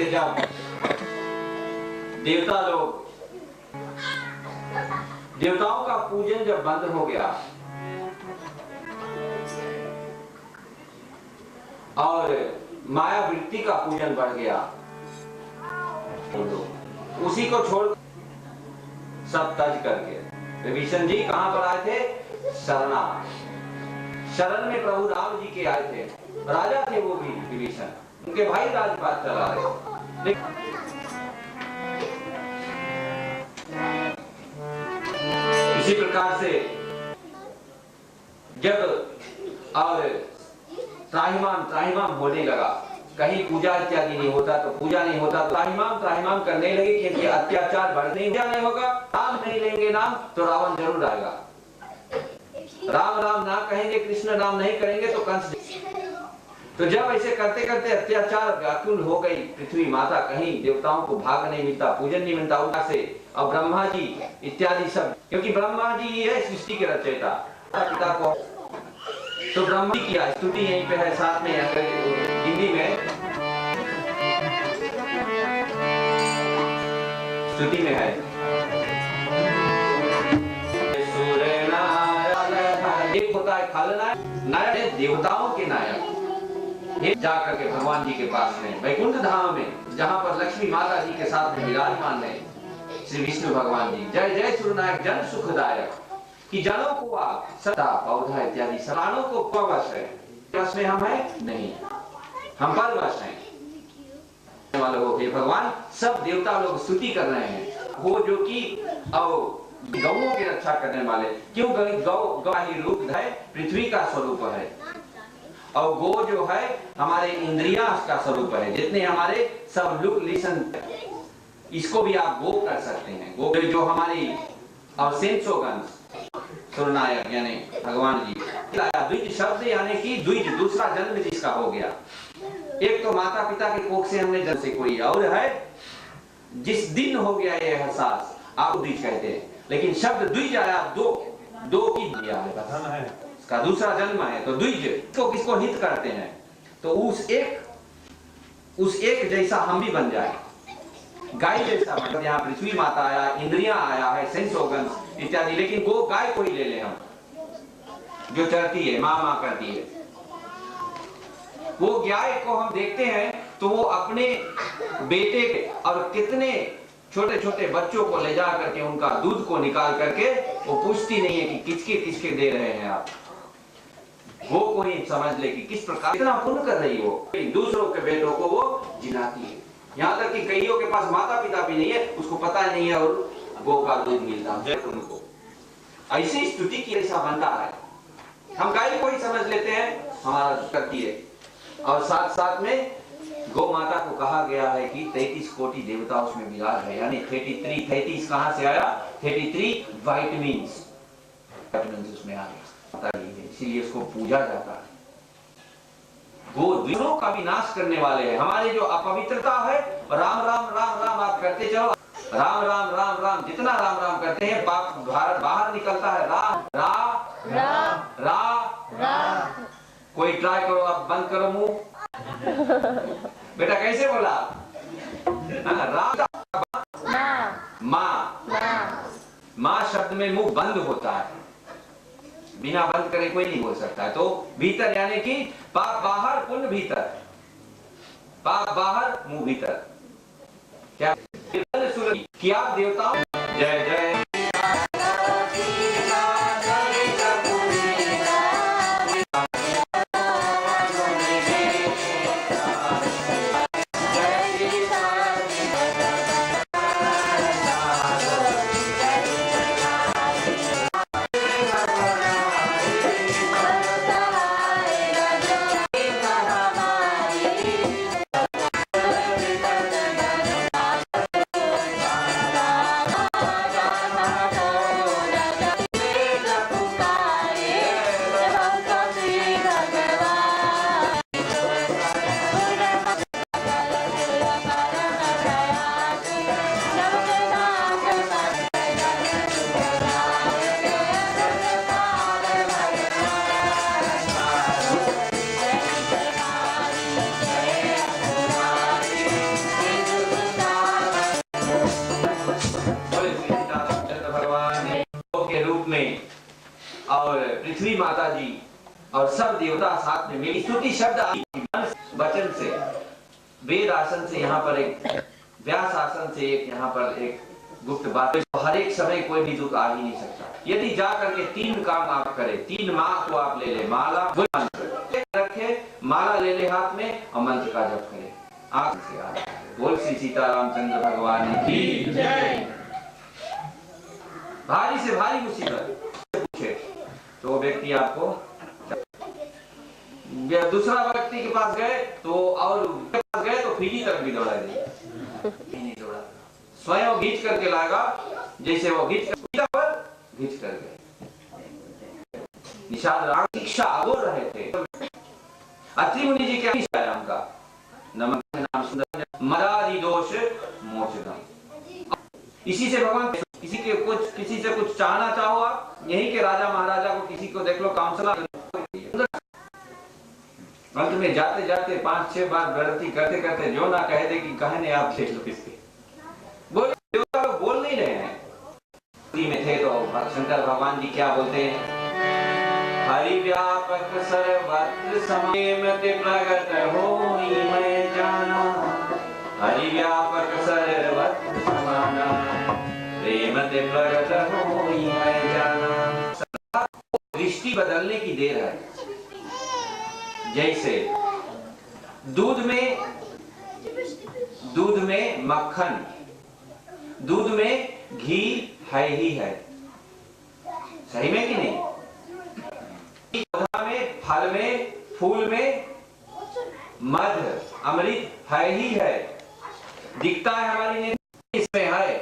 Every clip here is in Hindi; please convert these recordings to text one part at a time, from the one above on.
से जब देवताओं का पूजन जब बंद हो गया और माया वृत्ति का पूजन बढ़ गया, उसी को छोड़ सब तज करके विभीषण जी कहां पर आए थे? शरण में प्रभु राम जी के आए थे। राजा थे वो भी विभीषण, उनके भाई राजपाट चला रहे। इसी प्रकार से जब और त्राहिमाम होने लगा, कहीं पूजा इत्यादि नहीं होता तो पूजा नहीं होता, तो त्राहिमाम करने लगे क्योंकि अत्याचार बढ़ने नहीं होगा। राम नहीं लेंगे नाम तो रावण जरूर आएगा, राम राम ना कहेंगे, कृष्ण नाम नहीं करेंगे तो कंस। तो जब ऐसे करते करते अत्याचार व्याकुल हो गई पृथ्वी माता, कहीं देवताओं को भाग नहीं मिलता, पूजन नहीं मिलता उनका से, और ब्रह्मा जी इत्यादि सब, क्योंकि ब्रह्मा जी ही है सृष्टि के रचयिता, पिता को तो ब्रह्मा जी की स्तुति यहीं पे है, साथ में हिंदी में स्तुति में है, एक होता है खलनायक, नायक है देवताओं के नायक। जाकर के भगवान जी के पास में वैकुंठ धाम में, जहां पर लक्ष्मी माता जी के साथ में विराजमान है श्री विष्णु भगवान जी। जय जय सुरनायक जन सुखदायक, कि जनों को आप सदा पौधा इत्यादि प्राणों को परवश है, वश में हम है नहीं, हम परवश हैं वाले हो गए। भगवान सब देवता लोग स्तुति कर रहे हैं, वो जो कि गौओं की रक्षा करने वाले, क्यों गौ ही रूप है, पृथ्वी का स्वरूप है, और गो जो है हमारे इंद्रिया का स्वरूप है, जितने हमारे सब लुक लिसन, इसको भी आप गो कर सकते हैं। गो जो हमारी और सेंस ऑर्गन्स, सुरनायक यानी भगवान जी। द्विज शब्द यानी कि द्विज, दूसरा जन्म जिसका हो गया, एक तो माता पिता के कोख से हमने जन्म से, कोई और है जिस दिन हो गया ये एहसास, आप द्विज कहते हैं, लेकिन शब्द द्विज आया दो की दिया है, इसका दूसरा जन्म है, तो द्विज तो किसको हित करते हैं, तो उस एक जैसा हम भी बन जाए, गाय जैसा मतलब यहाँ पृथ्वी माता आया, इंद्रियां आया है, सेंस ऑर्गन्स इत्यादि, लेकिन वो गाय को ही ले ले हम, जो चरती है, माँ करती है, वो गाय को हम देखते हैं तो वो अपने बेटे और कितने छोटे छोटे बच्चों को ले जा करके उनका दूध को निकाल करके वो पूछती नहीं है कि किसके दे रहे हैं आप, वो कोई समझ ले कि किस प्रकार इतना पुण्य कर रही हो, दूसरों के बेटों को वो जिलाती है। यहाँ तक कि कईयों के पास माता पिता भी नहीं है, उसको पता नहीं है और गो का दूध मिलता है उनको, ऐसी स्तुति की ऐसा बनता है। हम गाय को ही समझ लेते हैं हमारा करती है, और साथ साथ में गौ माता को कहा गया है कि 33 कोटि देवता उसमें विराज है, यानी 33 कहां से आया, 33 वाइटमिन्स उसमें आ गया, इसीलिए उसको पूजा जाता है। गो द्विजों का भी नाश करने वाले हैं। हमारे जो अपवित्रता है, राम राम राम राम आप करते जाओ, राम राम राम राम, जितना राम राम करते हैं पाप बाहर निकलता है, राम राम राम राम राम। कोई ट्राई करो, आप बंद करो मुंह बेटा, कैसे बोला? राम माँ शब्द में मुंह बंद होता है, बिना बंद करे कोई नहीं बोल सकता है। तो भीतर यानी कि पाप बाहर पुण्य भीतर, पाप बाहर मुंह भीतर। क्या कि आप देवताओं जय जय पृथ्वी माता जी और सब देवता साथ में मिली स्तुति शब्द वचन से, वेद आसन से, यहाँ पर एक व्यास आसन से, एक यहाँ पर एक गुप्त बात, हर एक समय कोई भी दुख आ ही नहीं सकता। यदि जा करके 3 काम आप करें, 3 माँ को आप ले ले, माला रखे, माला ले ले हाथ में और मंत्र का जप करें। आग से आग बोल श्री सीतारामचंद्र भगवान की जय। भारी से भारी मुसीबत पूछे तो वो व्यक्ति आपको, दूसरा व्यक्ति के पास गए तो, और पास गए तो फीजी तक भी दौड़ा नहीं दौड़ा, स्वयं घींच करके लाएगा, जैसे वो घींच कर गए। निषाद राम शिक्षा अगोर रहे थे। अत्रि मुनि जी क्या है राम का नमक नाम सुंदर मदादि दोष मोचनम। इसी से भगवान किसी से कुछ चाहना चाहो आप, यही के राजा महाराजा को किसी को देख लो काउंसलर, अंत में जाते जाते 5-6 बार गलती करते करते जो ना कह दे कि कहने आप देख लो किसके बोल, देवता लोग बोल नहीं रहे हैं। में थे तो शंकर भगवान जी क्या बोलते हैं, हरि व्यापक सर्वत्र समेत प्रगट होई मैं जाना, हरि व्यापक सर्वत्र समाना, प्रेम ते प्रगट होई मैं जाना। दृष्टि बदलने की देर है। जैसे दूध में मक्खन, दूध में घी है ही है, सही में कि नहीं? पौधा में, फल में, फूल में मध अमृत है ही है, दिखता है हमारी नहीं, इसमें है,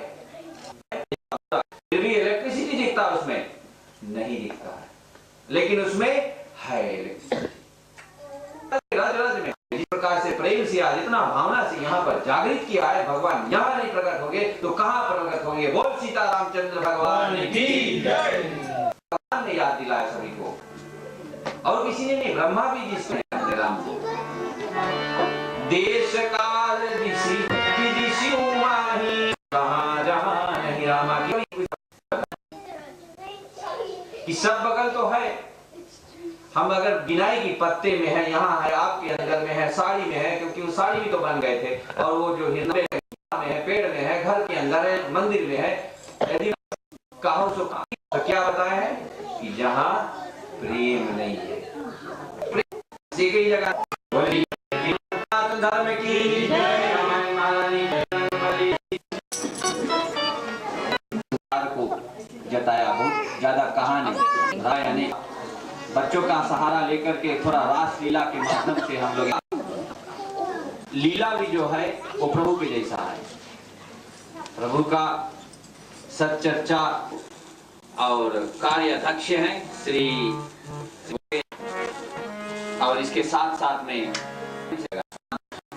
फिर भी इलेक्ट्रिसिटी दिखता है उसमें नहीं दिखता है, लेकिन उसमें है। इस प्रकार से प्रेम से आज इतना भावना से यहाँ पर जागृत किया है भगवान, यहाँ नहीं प्रकट होंगे तो कहाँ प्रकट होंगे? बोल सीतारामचंद्र भगवान की जय। भगवान ने याद दिलाया सभी को, और किसी ने नहीं, ब्रह्मा भी जिसने राम को देश काल दिशि उमाही कहाँ जहाँ नहीं रामा की सब बगल तो है। हम अगर बिनाई की पत्ते में है, यहाँ है, आपके अंदर में है, साड़ी में है, क्योंकि वो साड़ी भी तो बन गए थे, और वो जो हिरने में है, पेड़ में है, घर के अंदर है, मंदिर में है, यदि कहो तो क्या बताया है कि जहाँ प्रेम नहीं है, प्रेम की जगह धर्म की को जताया बहुत ज्यादा कहानी राय, बच्चों का सहारा लेकर के थोड़ा रास लीला के माध्यम से हम लोग, लीला भी जो है वो प्रभु के जैसा है। प्रभु का सच्चर्चा और कार्य अध्यक्ष है श्री, और इसके साथ साथ में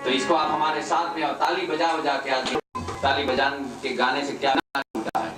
तो इसको आप हमारे साथ में और ताली बजा बजा के आगे, ताली बजाने के गाने से क्या होता है।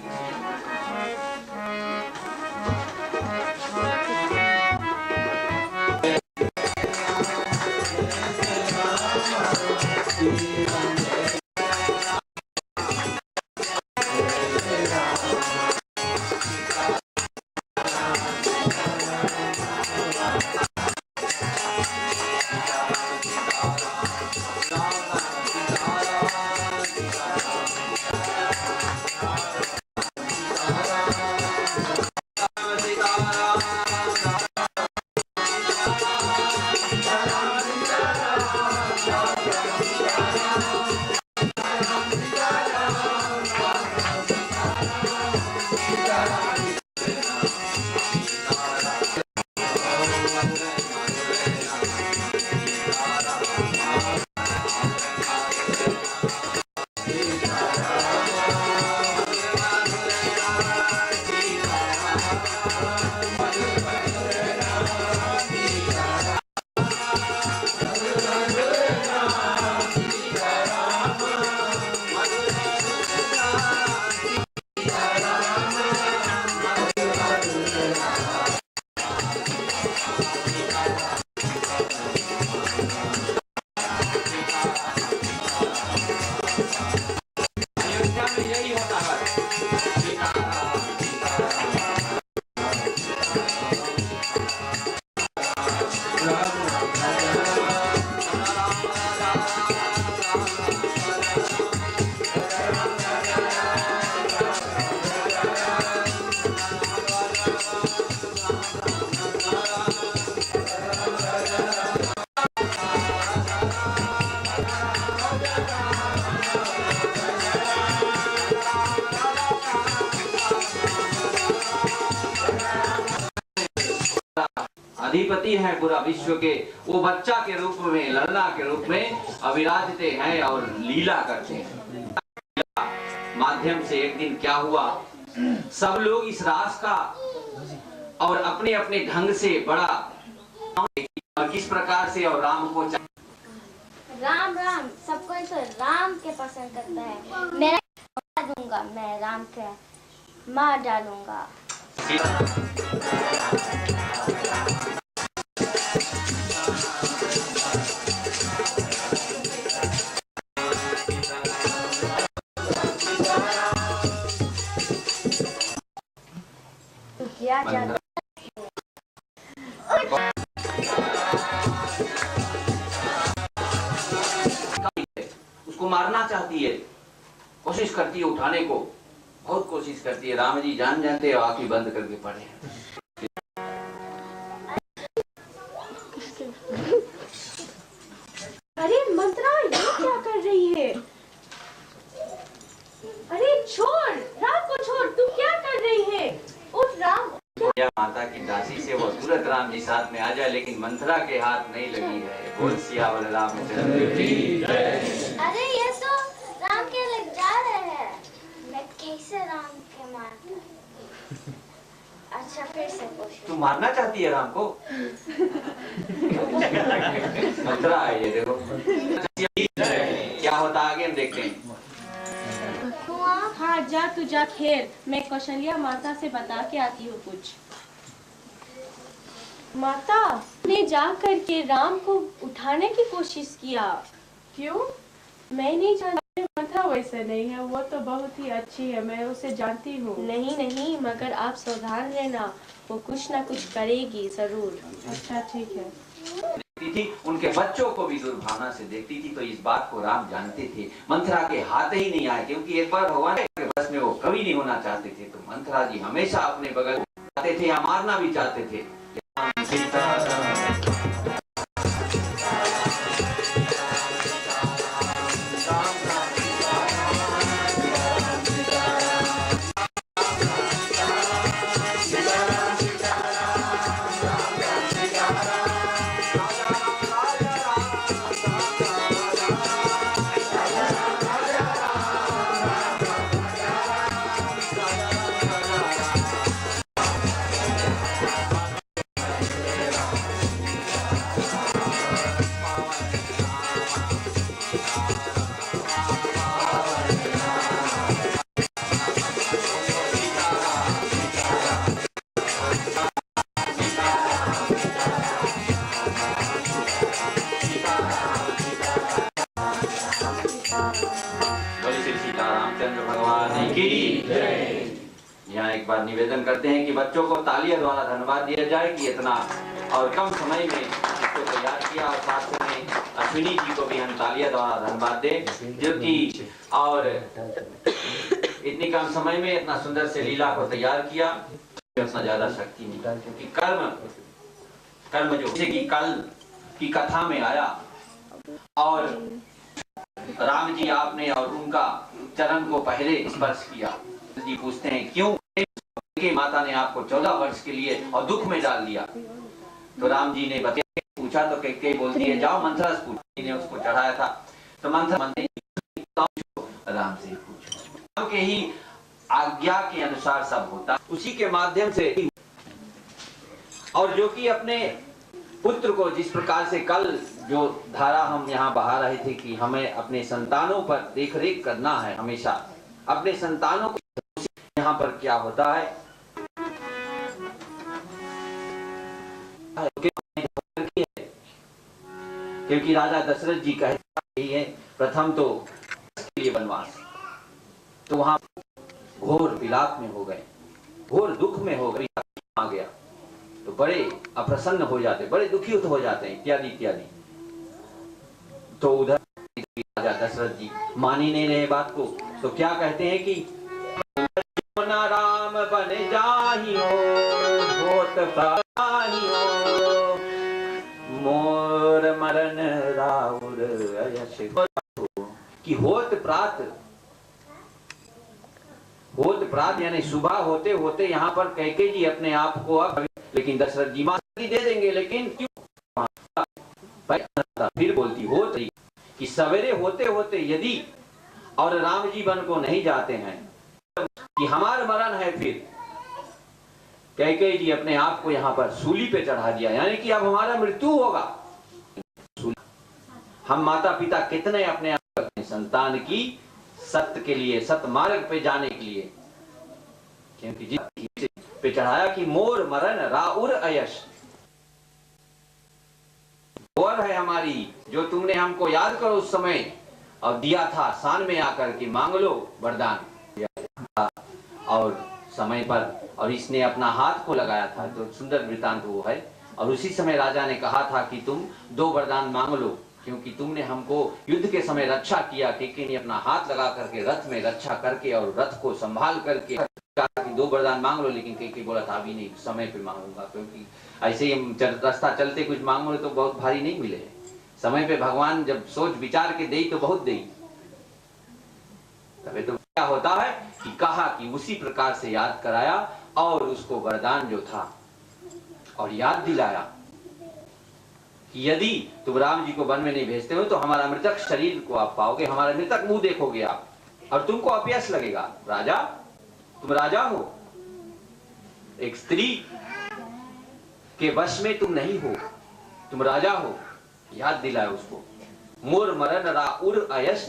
अधिपति हैं पूरा विश्व के, वो बच्चा के रूप में, ललना के रूप में अविराजते हैं और लीला करते हैं। माध्यम से एक दिन क्या हुआ, सब लोग इस रास का और अपने अपने ढंग से बड़ा और किस प्रकार से और राम को राम राम सब कोई तो राम के पसंद करता है। मैं दूंगा, मैं राम के मार डालूंगा। तो क्या जान उसको मारना चाहती है, कोशिश करती है उठाने को, बहुत कोशिश करती है। राम जी जानते हैं, आंखें बंद करके पड़े। अरे मंत्रा, ये क्या कर रही है? अरे छोड़, राम को छोड़, तू क्या कर रही है? उठ राम। या माता की दासी से वो तुरंत राम जी साथ में आ जाए, लेकिन मंथरा के हाथ नहीं लगी है। बोल सियावर रामचंद्र की जय। अरे ये तो राम के लग जा रहे हैं, मैं कैसे राम के मार? अच्छा फिर से कोशिश। तू मारना चाहती है राम को? मंथरा है ये, देखो क्या होता आगे हम देखते हैं। हाँ जा, तू जा खेल, मैं कौशल्या माता से बता के आती हूँ कुछ। माता ने जा करके राम को उठाने की कोशिश किया। क्यों? मैं नहीं जानती। माता वैसे नहीं है, वो तो बहुत ही अच्छी है, मैं उसे जानती हूँ। नहीं नहीं, मगर आप सावधान रहना, वो कुछ ना कुछ करेगी जरूर। अच्छा ठीक है। देखती थी, उनके बच्चों को भी दुर्भावना से देखती थी, तो इस बात को राम जानते थे। मंथरा के हाथ ही नहीं आए, क्योंकि एक बार भगवान के बस में वो कभी नहीं होना चाहते थे। तो मंथरा जी हमेशा अपने बगल आते थे या मारना भी चाहते थे। यहाँ एक बार निवेदन करते हैं कि बच्चों को तालियों द्वारा धन्यवाद दिया जाए कि इतना और कम समय में इसको तैयार किया, और साथ में अश्विनी जी को भी हम तालियों द्वारा धन्यवाद दें, जो कि और इतनी कम समय में इतना सुंदर से लीला को तैयार किया। उतना ज्यादा शक्ति नहीं, क्योंकि कर्म जो जैसे कि कल की कथा में आया, और राम जी आपने और उनका चरण को पहले स्पर्श किया। जी पूछते हैं क्यों? कि माता ने आपको 14 वर्ष के लिए और दुख में डाल दिया। तो राम जी ने पूछा तो कैकेयी बोलती है जाओ मंथरा से पूछो, ने उसको चढ़ाया था। तो मंथरा राम से पूछो, राम के ही आज्ञा के अनुसार सब होता, उसी के माध्यम से। और जो कि अपने पुत्र को जिस प्रकार से कल जो धारा हम यहाँ बहा रहे थे कि हमें अपने संतानों पर देख रेख करना है, हमेशा अपने संतानों को। यहाँ पर क्या होता है, क्योंकि राजा दशरथ जी कहते हैं प्रथम तो के लिए वनवास, तो वहां घोर विलाप में हो गए, घोर दुख में हो गए, आ गया तो बड़े अप्रसन्न हो जाते, बड़े दुखी हो जाते हैं, इत्यादि इत्यादि। तो उधर राजा दशरथ जी मान ही नहीं रहे बात को, तो क्या कहते हैं कि राम बन जाहियो होत प्राहियो मोर मरण राउर यश कि होत प्रात यानी सुबह होते होते यहाँ पर कैकेयी जी अपने आप को अब, लेकिन दशरथ जी दे देंगे, लेकिन क्यों? फिर बोलती हो कि सवेरे होते होते यदि और राम जी वन को नहीं जाते हैं कि हमारा मरण है, फिर कैकेयी जी अपने आप को यहाँ पर सूली पे चढ़ा दिया, यानी कि अब हमारा मृत्यु होगा। हम माता पिता कितने अपने आप अपने संतान की सत्य के लिए, सत्य मार्ग पे जाने के लिए, क्योंकि जी पे चढ़ाया कि मोर मरण राउर अयश, और है हमारी जो तुमने हमको याद करो उस समय और दिया था, शान में आकर के मांग लो वरदान, और समय पर, और इसने अपना हाथ को लगाया था, तो सुंदर वृतांत वो है। और उसी समय राजा ने कहा था कि तुम 2 वरदान मांग लो, क्योंकि तुमने हमको युद्ध के समय रक्षा किया। कैकेयी ने अपना हाथ लगा करके रथ में रक्षा करके और रथ को संभाल करके 2 वरदान मांग लो, लेकिन कैकेयी बोला था अभी नहीं, समय पे मांगूंगा, क्योंकि ऐसे ही रास्ता चलते कुछ मांगो तो बहुत भारी नहीं मिले, समय पे भगवान जब सोच विचार के दे तो बहुत दे। तबे तो क्या होता है कि कहा कि उसी प्रकार से याद कराया और उसको वरदान जो था और याद दिलाया कि यदि तुम राम जी को वन में नहीं भेजते हो तो हमारा मृतक शरीर को आप पाओगे, हमारा मृतक मुंह देखोगे आप, और तुमको अपयश लगेगा। राजा, तुम राजा हो, एक स्त्री के वश में तुम नहीं हो, तुम राजा हो। याद दिलाया उसको, मोर मरण राउर अयश।